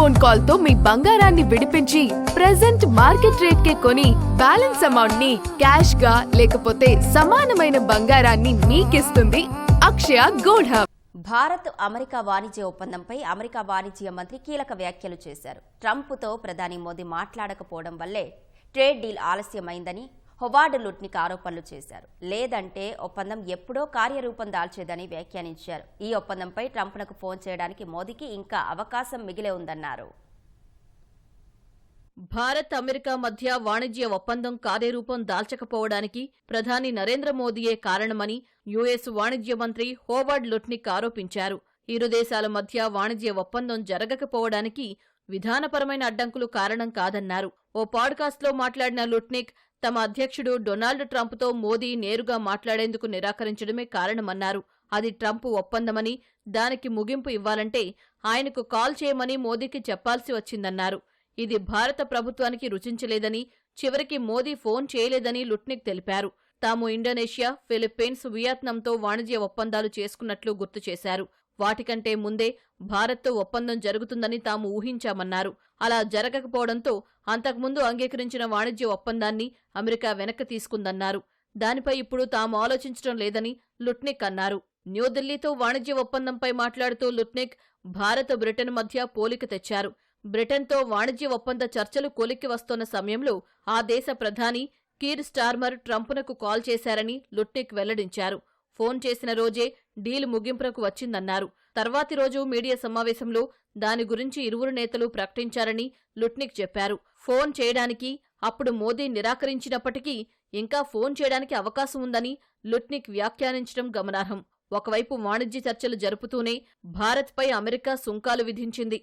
Phone call తో మీ బంగారాన్ని విడిపించి ప్రెజెంట్ మార్కెట్ రేట్ కే కొని బ్యాలెన్స్ అమౌంట్ ని క్యాష్ గా లేకపోతే సమానమైన బంగారాన్ని మీకిస్తుంది అక్షయ గోల్డ్ హబ్. భారత్ అమెరికా వాణిజ్య ఒప్పందంపై అమెరికా వాణిజ్య మంత్రి కీలక వ్యాఖ్యలు చేశారు. ట్రంప్తో ప్రధాని మోదీ మాట్లాడకపోవడం వల్లే ట్రేడ్ డీల్ ఆలస్యమైందని హోవార్డ్ లుట్నిక్ ఆరోపణలు చేశారు. లేదంటే ఒప్పందం ఎప్పుడో కార్యరూపం దాల్చేదని వ్యాఖ్యానించారు. ఈ ఒప్పందంపై ట్రంప్నకు ఫోన్ చేయడానికి మోదీకి ఇంకా అవకాశం మిగిలే ఉందన్నారు. భారత్ అమెరికా మధ్య వాణిజ్య ఒప్పందం కార్యరూపం దాల్చకపోవడానికి ప్రధాని నరేంద్ర మోదీయే కారణమని యుఎస్ వాణిజ్య మంత్రి హోవార్డ్ లుట్నిక్ ఆరోపించారు. ఇరు దేశాల మధ్య వాణిజ్య ఒప్పందం జరగకపోవడానికి విధానపరమైన అడ్డంకులు కారణం కాదన్నారు. ఓ పాడ్కాస్ట్లో మాట్లాడిన లుట్నిక్ తమ అధ్యక్షుడు డొనాల్డ్ ట్రంప్తో మోదీ నేరుగా మాట్లాడేందుకు నిరాకరించడమే కారణమన్నారు. అది ట్రంప్ ఒప్పందమని, దానికి ముగింపు ఇవ్వాలంటే ఆయనకు కాల్ చేయమని మోదీకి చెప్పాల్సి వచ్చిందన్నారు. ఇది భారత ప్రభుత్వానికి రుచించలేదని, చివరికి మోదీ ఫోన్ చేయలేదని లుట్నిక్ తెలిపారు. తాము ఇండోనేషియా, ఫిలిప్పీన్స్, వియత్నాంతో వాణిజ్య ఒప్పందాలు చేసుకున్నట్లు గుర్తు చేశారు. వాటికంటే ముందే భారత్తో ఒప్పందం జరుగుతుందని తాము ఊహించామన్నారు. అలా జరగకపోవడంతో అంతకుముందు అంగీకరించిన వాణిజ్య ఒప్పందాన్ని అమెరికా వెనక్కి తీసుకుందన్నారు. దానిపై ఇప్పుడు తాము ఆలోచించడం లేదని లుట్నిక్ అన్నారు. న్యూఢిల్లీతో వాణిజ్య ఒప్పందంపై మాట్లాడుతూ లుట్నిక్ భారత్, బ్రిటన్ మధ్య పోలిక తెచ్చారు. బ్రిటన్తో వాణిజ్య ఒప్పంద చర్చలు కొలిక్కి వస్తోన్న సమయంలో ఆ దేశ ప్రధాని కీర్ స్టార్మర్ ట్రంప్నకు కాల్ చేశారని లుట్నిక్ వెల్లడించారు. ఫోన్ చేసిన రోజే డీల్ ముగింపునకు వచ్చిందన్నారు. తర్వాతి రోజు మీడియా సమావేశంలో దాని గురించి ఇరువురు నేతలు ప్రకటించారని లుట్నిక్ చెప్పారు. ఫోన్ చేయడానికి అప్పుడు మోదీ నిరాకరించినప్పటికీ ఇంకా ఫోన్ చేయడానికి అవకాశం ఉందని లుట్నిక్ వ్యాఖ్యానించడం గమనార్హం. ఒకవైపు వాణిజ్య చర్చలు జరుపుతూనే భారత్పై అమెరికా సుంకాలు విధించింది.